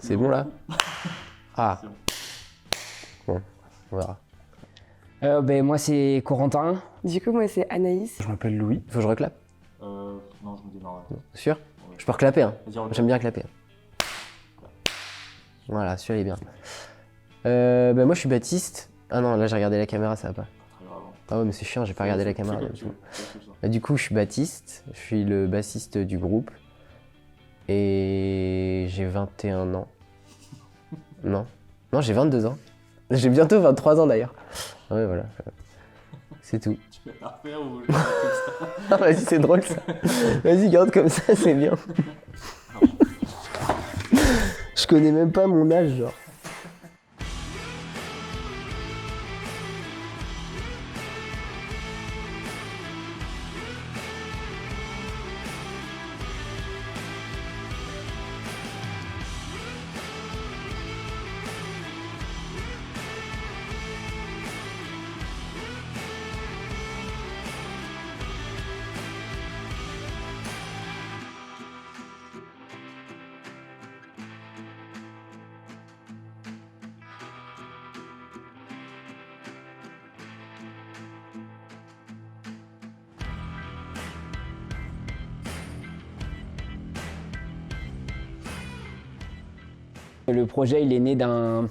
C'est bon là? Ah. C'est bon. Bon, on verra. Moi c'est Corentin. Du coup, moi, c'est Anaïs. Je m'appelle Louis. Faut que je reclape? Non, je me démarre. Sûr? Ouais. Je peux reclapper, hein. Vas-y, reclape. J'aime bien clapper. Voilà, celui-là il est bien. Moi je suis Baptiste. Ah non, là j'ai regardé la caméra, ça va pas. Très grave. Ah ouais, mais c'est chiant, j'ai pas regardé la caméra. Fais là, comme tu veux. Fais comme ça. Du coup, je suis Baptiste, je suis le bassiste du groupe et j'ai 21 ans. Non, j'ai 22 ans. J'ai bientôt 23 ans d'ailleurs. Ouais, voilà. C'est tout. Tu veux la refaire ou je fais comme ça? Ah, vas-y, c'est drôle ça. Vas-y, garde comme ça, c'est bien. Je connais même pas mon âge, genre. Le projet il est né d'un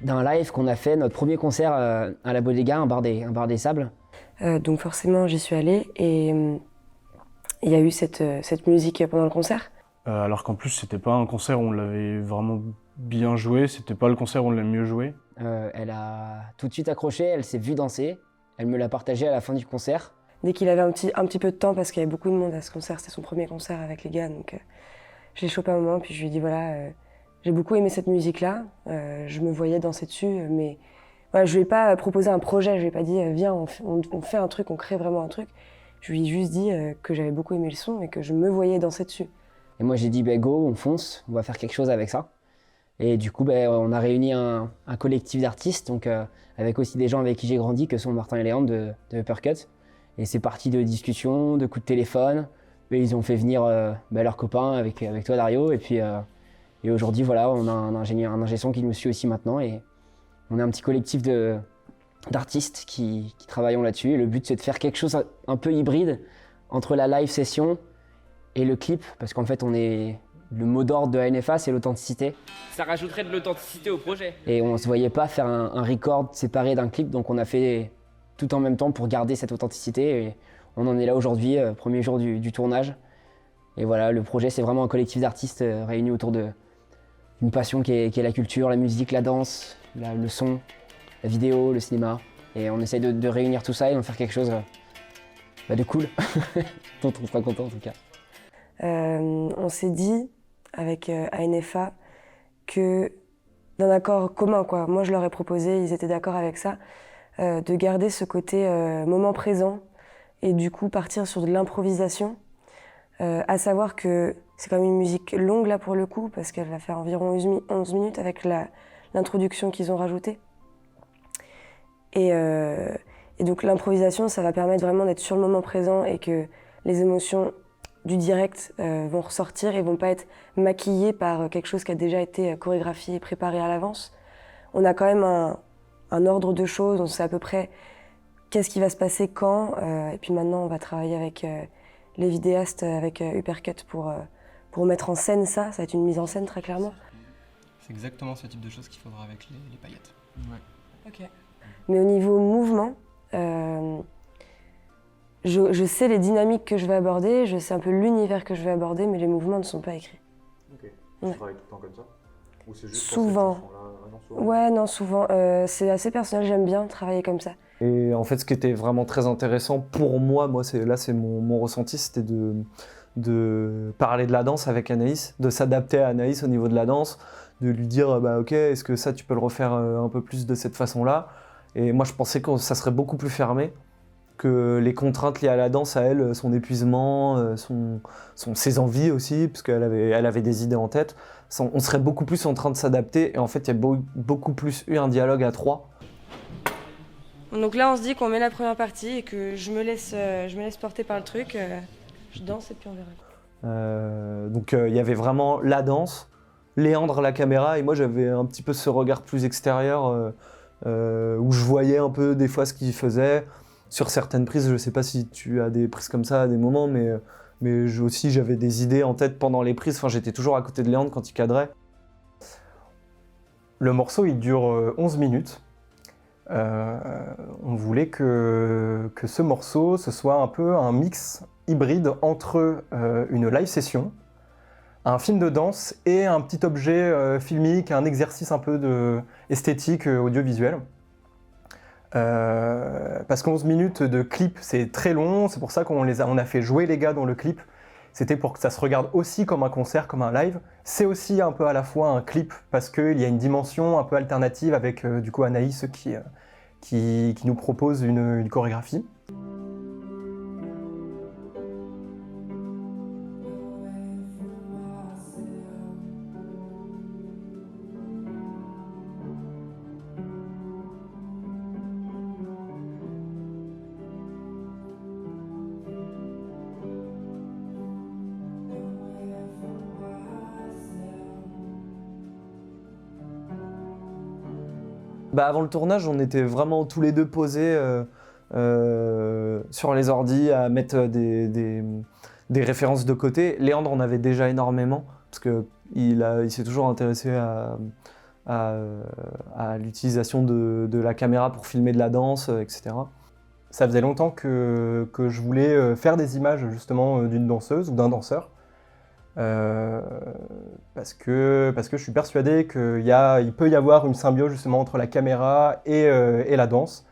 live qu'on a fait, notre premier concert à la Bodega, un bar des Sables. Donc forcément, j'y suis allée et il y a eu cette musique pendant le concert. Alors qu'en plus, c'était pas un concert où on l'avait vraiment bien joué, c'était pas le concert où on l'a mieux joué. Elle a tout de suite accroché, elle s'est vue danser, elle me l'a partagé à la fin du concert. Dès qu'il avait un petit peu de temps, parce qu'il y avait beaucoup de monde à ce concert, c'était son premier concert avec les gars, donc je l'ai chopé un moment, puis je lui ai dit voilà, j'ai beaucoup aimé cette musique-là, je me voyais danser dessus, mais voilà, je lui ai pas proposé un projet, je lui ai pas dit viens, on fait un truc, on crée vraiment un truc. Je lui ai juste dit que j'avais beaucoup aimé le son et que je me voyais danser dessus. Et moi j'ai dit go, on fonce, on va faire quelque chose avec ça. Et du coup on a réuni un collectif d'artistes, donc avec aussi des gens avec qui j'ai grandi, que sont Martin et Léandre de Uppercut. Et c'est parti de discussions, de coups de téléphone. Et ils ont fait venir leurs copains avec toi Dario. Et puis et aujourd'hui voilà, on a un ingé son qui nous suit aussi maintenant. Et on est un petit collectif d'artistes qui travaillons là-dessus. Et le but c'est de faire quelque chose un peu hybride entre la live session et le clip. Parce qu'en fait le mot d'ordre de ANFA c'est l'authenticité. Ça rajouterait de l'authenticité au projet. Et on ne se voyait pas faire un record séparé d'un clip. Donc on a fait tout en même temps pour garder cette authenticité. Et on en est là aujourd'hui, premier jour du tournage. Et voilà, le projet, c'est vraiment un collectif d'artistes réunis autour d'une passion qui est la culture, la musique, la danse, le son, la vidéo, le cinéma. Et on essaye de réunir tout ça et d'en faire quelque chose de cool, dont on sera content en tout cas. On s'est dit, avec ANFA, que d'un accord commun, quoi. Moi, je leur ai proposé, ils étaient d'accord avec ça, de garder ce côté moment présent et du coup partir sur de l'improvisation. À savoir que c'est quand même une musique longue là pour le coup, parce qu'elle va faire environ 11 minutes avec l'introduction qu'ils ont rajoutée. Et donc l'improvisation, ça va permettre vraiment d'être sur le moment présent et que les émotions du direct vont ressortir et vont pas être maquillées par quelque chose qui a déjà été chorégraphié et préparé à l'avance. On a quand même un ordre de choses, on sait à peu près qu'est-ce qui va se passer quand, et puis maintenant on va travailler avec les vidéastes, avec Uppercut pour mettre en scène ça va être une mise en scène très clairement. C'est exactement ce type de choses qu'il faudra avec les paillettes. Ouais. Okay. Mais au niveau mouvement, je sais les dynamiques que je vais aborder, je sais un peu l'univers que je vais aborder, mais les mouvements ne sont pas écrits. Ok. Ouais. Tu travailles tout le temps comme ça? Ou c'est juste Souvent. Pour cette chanson-là? Ah non, souvent. Ouais, non, souvent. C'est assez personnel, j'aime bien travailler comme ça. Et en fait, ce qui était vraiment très intéressant pour moi, c'est mon ressenti, c'était de parler de la danse avec Anaïs, de s'adapter à Anaïs au niveau de la danse, de lui dire bah ok, est-ce que ça tu peux le refaire un peu plus de cette façon-là? Et moi je pensais que ça serait beaucoup plus fermé, que les contraintes liées à la danse à elle, son épuisement, ses envies aussi, parce qu'elle avait des idées en tête, on serait beaucoup plus en train de s'adapter. Et en fait, il y a beaucoup plus eu un dialogue à trois. Donc là, on se dit qu'on met la première partie et que je me laisse porter par le truc. Je danse et puis on verra. Donc il y avait vraiment la danse, Léandre la caméra, et moi j'avais un petit peu ce regard plus extérieur où je voyais un peu des fois ce qu'il faisait. Sur certaines prises, je sais pas si tu as des prises comme ça à des moments, mais aussi j'avais des idées en tête pendant les prises. Enfin, j'étais toujours à côté de Léandre quand il cadrait. Le morceau, il dure 11 minutes. On voulait que ce morceau, ce soit un peu un mix hybride entre une live session, un film de danse et un petit objet filmique, un exercice un peu esthétique audiovisuel. Parce qu'11 minutes de clip, c'est très long, c'est pour ça qu'on a fait jouer les gars dans le clip. C'était pour que ça se regarde aussi comme un concert, comme un live. C'est aussi un peu à la fois un clip, parce qu'il y a une dimension un peu alternative avec du coup Anaïs qui nous propose une chorégraphie. Avant le tournage, on était vraiment tous les deux posés sur les ordis à mettre des références de côté. Léandre en avait déjà énormément, parce qu'il s'est toujours intéressé à l'utilisation de la caméra pour filmer de la danse, etc. Ça faisait longtemps que je voulais faire des images justement d'une danseuse ou d'un danseur. Parce que je suis persuadé qu'il peut y avoir une symbiose justement entre la caméra et la danse.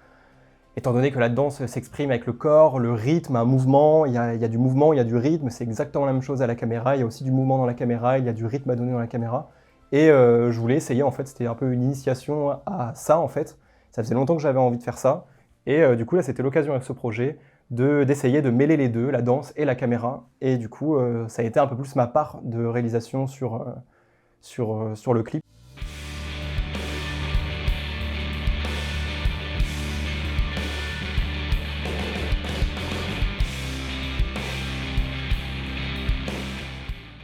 Étant donné que la danse s'exprime avec le corps, le rythme, un mouvement, il y a du mouvement, il y a du rythme, c'est exactement la même chose à la caméra, il y a aussi du mouvement dans la caméra, il y a du rythme à donner dans la caméra. Et je voulais essayer, en fait, c'était un peu une initiation à ça en fait. Ça faisait longtemps que j'avais envie de faire ça. Et du coup là c'était l'occasion avec ce projet d'essayer de mêler les deux, la danse et la caméra. Et du coup, ça a été un peu plus ma part de réalisation sur le clip.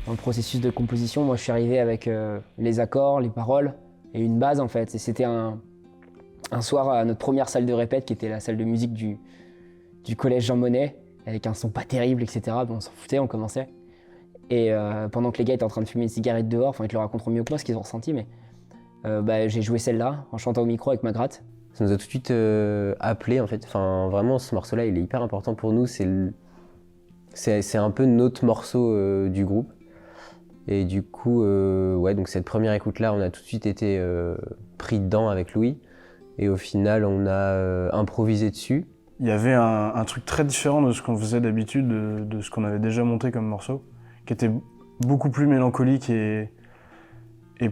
Dans le processus de composition, moi je suis arrivé avec les accords, les paroles et une base en fait. Et c'était un soir à notre première salle de répète qui était la salle de musique du collège Jean Monnet, avec un son pas terrible, etc. Bon, on s'en foutait, on commençait. Et pendant que les gars étaient en train de fumer une cigarette dehors, enfin ils te le raconteront mieux que moi ce qu'ils ont ressenti, mais j'ai joué celle-là en chantant au micro avec ma gratte. Ça nous a tout de suite appelé en fait. Enfin, vraiment, ce morceau-là, il est hyper important pour nous. C'est un peu notre morceau du groupe. Et du coup, ouais, donc cette première écoute-là, on a tout de suite été pris dedans avec Louis. Et au final, on a improvisé dessus. Il y avait un truc très différent de ce qu'on faisait d'habitude, de ce qu'on avait déjà monté comme morceau, qui était beaucoup plus mélancolique et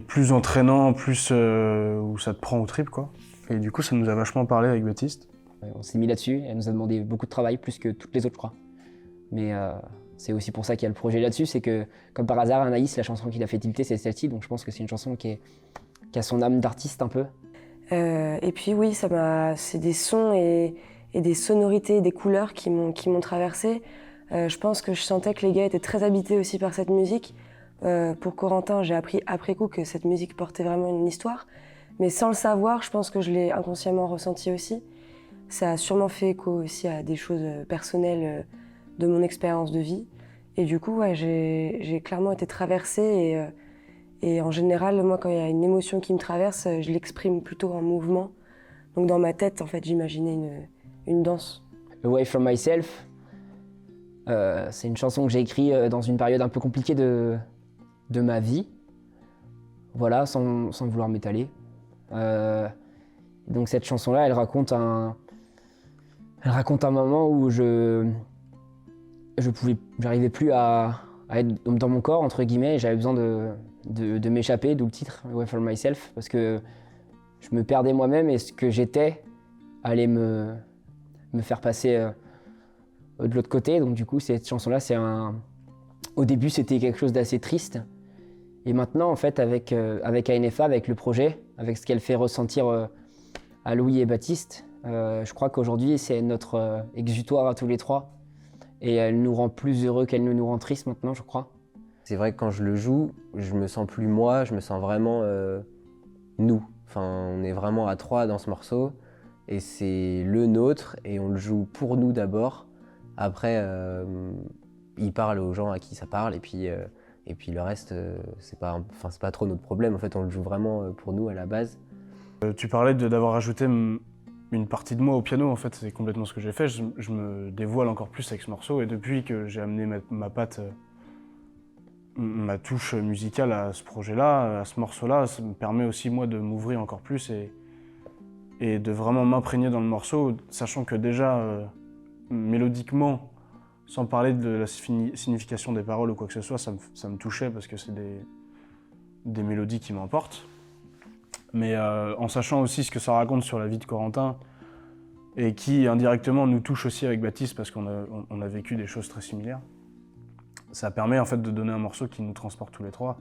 plus entraînant, plus où ça te prend au trip, quoi. Et du coup, ça nous a vachement parlé avec Baptiste. On s'est mis là-dessus, elle nous a demandé beaucoup de travail, plus que toutes les autres, je crois. Mais c'est aussi pour ça qu'il y a le projet là-dessus, c'est que, comme par hasard, Anaïs, la chanson qu'il a fait tilter, c'est celle-ci, donc je pense que c'est une chanson qui a son âme d'artiste un peu. Et puis oui, c'est des sons et des sonorités, des couleurs qui m'ont traversée. Je pense que je sentais que les gars étaient très habités aussi par cette musique. Pour Corentin, j'ai appris après coup que cette musique portait vraiment une histoire. Mais sans le savoir, je pense que je l'ai inconsciemment ressenti aussi. Ça a sûrement fait écho aussi à des choses personnelles de mon expérience de vie. Et du coup, ouais, j'ai clairement été traversée. Et en général, moi, quand il y a une émotion qui me traverse, je l'exprime plutôt en mouvement. Donc dans ma tête, en fait, j'imaginais une danse. Away From Myself, c'est une chanson que j'ai écrite dans une période un peu compliquée de ma vie. Voilà, sans vouloir m'étaler. Donc cette chanson-là, elle raconte un moment où j'arrivais plus à être dans mon corps, entre guillemets, et j'avais besoin de m'échapper, d'où le titre, Away From Myself, parce que je me perdais moi-même et ce que j'étais allait me faire passer de l'autre côté. Donc du coup, cette chanson-là, au début, c'était quelque chose d'assez triste. Et maintenant, en fait, avec ANFA, avec le projet, avec ce qu'elle fait ressentir à Louis et Baptiste, je crois qu'aujourd'hui, c'est notre exutoire à tous les trois. Et elle nous rend plus heureux qu'elle ne nous rend triste maintenant, je crois. C'est vrai que quand je le joue, je me sens plus moi, je me sens vraiment nous. Enfin, on est vraiment à 3 dans ce morceau et c'est le nôtre et on le joue pour nous d'abord. Après, il parle aux gens à qui ça parle et puis le reste, c'est pas trop notre problème. En fait, on le joue vraiment pour nous à la base. Tu parlais d'avoir ajouté une partie de moi au piano, en fait, c'est complètement ce que j'ai fait. Je me dévoile encore plus avec ce morceau et depuis que j'ai amené ma patte, ma touche musicale à ce projet-là, à ce morceau-là, ça me permet aussi moi de m'ouvrir encore plus et de vraiment m'imprégner dans le morceau, sachant que déjà, mélodiquement, sans parler de la signification des paroles ou quoi que ce soit, ça me touchait parce que c'est des mélodies qui m'emportent. Mais en sachant aussi ce que ça raconte sur la vie de Corentin et qui indirectement nous touche aussi avec Baptiste parce qu'on a vécu des choses très similaires, ça permet en fait de donner un morceau qui nous transporte tous les trois.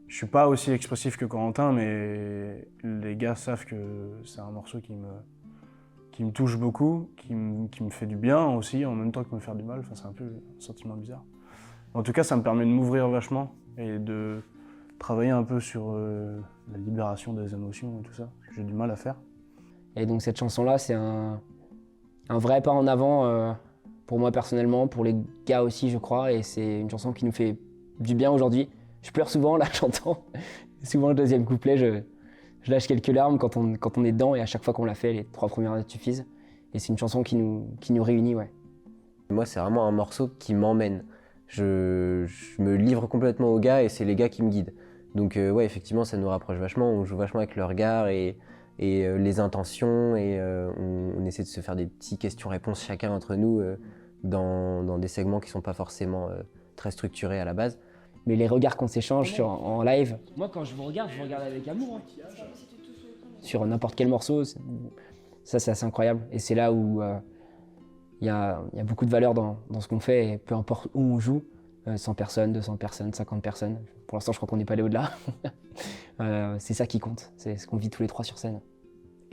Je suis pas aussi expressif que Corentin, mais les gars savent que c'est un morceau qui me touche beaucoup, qui me fait du bien aussi, en même temps que me faire du mal. Enfin, c'est un peu un sentiment bizarre. En tout cas, ça me permet de m'ouvrir vachement et de travailler un peu sur la libération des émotions et tout ça, que j'ai du mal à faire. Et donc cette chanson-là, c'est un vrai pas en avant pour moi personnellement, pour les gars aussi, je crois, et c'est une chanson qui nous fait du bien aujourd'hui. Je pleure souvent là, j'entends. Souvent le deuxième couplet, je lâche quelques larmes quand on est dedans, et à chaque fois qu'on l'a fait, les 3 premières notes suffisent. Et c'est une chanson qui nous réunit, ouais. Moi, c'est vraiment un morceau qui m'emmène. Je me livre complètement aux gars et c'est les gars qui me guident. Donc ouais, effectivement, ça nous rapproche vachement. On joue vachement avec le regard et les intentions et on essaie de se faire des petites questions-réponses chacun entre nous dans des segments qui sont pas forcément très structurés à la base. Mais les regards qu'on s'échange en live, moi quand je vous regarde avec amour. Hein. Sur n'importe quel morceau, ça c'est assez incroyable. Et c'est là où il y a beaucoup de valeur dans ce qu'on fait, et peu importe où on joue, 100 personnes, 200 personnes, 50 personnes. Pour l'instant, je crois qu'on n'est pas allé au-delà. C'est ça qui compte, c'est ce qu'on vit tous les 3 sur scène.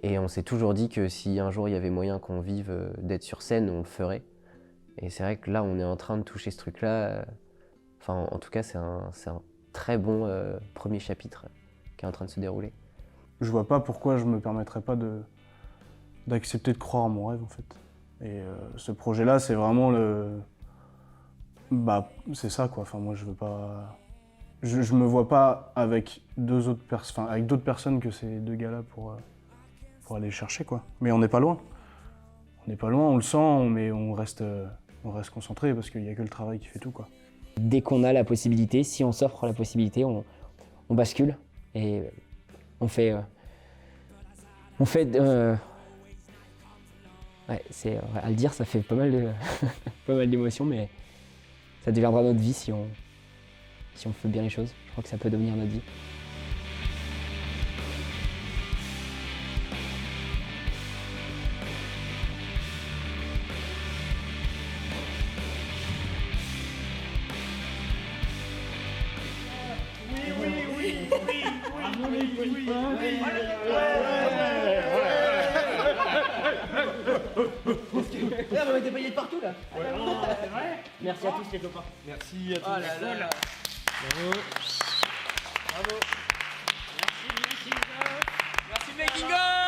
Et on s'est toujours dit que si un jour il y avait moyen qu'on vive d'être sur scène, on le ferait. Et c'est vrai que là, on est en train de toucher ce truc-là. Enfin, en tout cas, c'est un très bon premier chapitre qui est en train de se dérouler. Je vois pas pourquoi je me permettrais pas d'accepter de croire en mon rêve, en fait. Et ce projet-là, c'est vraiment c'est ça, quoi. Enfin, moi, je veux pas... Je me vois pas avec d'autres personnes que ces 2 gars-là pour aller chercher, quoi. Mais on n'est pas loin. On n'est pas loin, on le sent, mais on reste concentré parce qu'il y a que le travail qui fait tout, quoi. Dès qu'on a la possibilité, si on s'offre la possibilité, on bascule et on fait... Ouais, à le dire, ça fait pas mal d'émotions, mais ça deviendra notre vie si on fait bien les choses. Je crois que ça peut devenir notre vie. On met des paillettes partout là. Ouais, c'est vrai. Merci à tous les copains. Merci à tous. Oh là là. Bravo. Bravo. Merci. Merci Making of.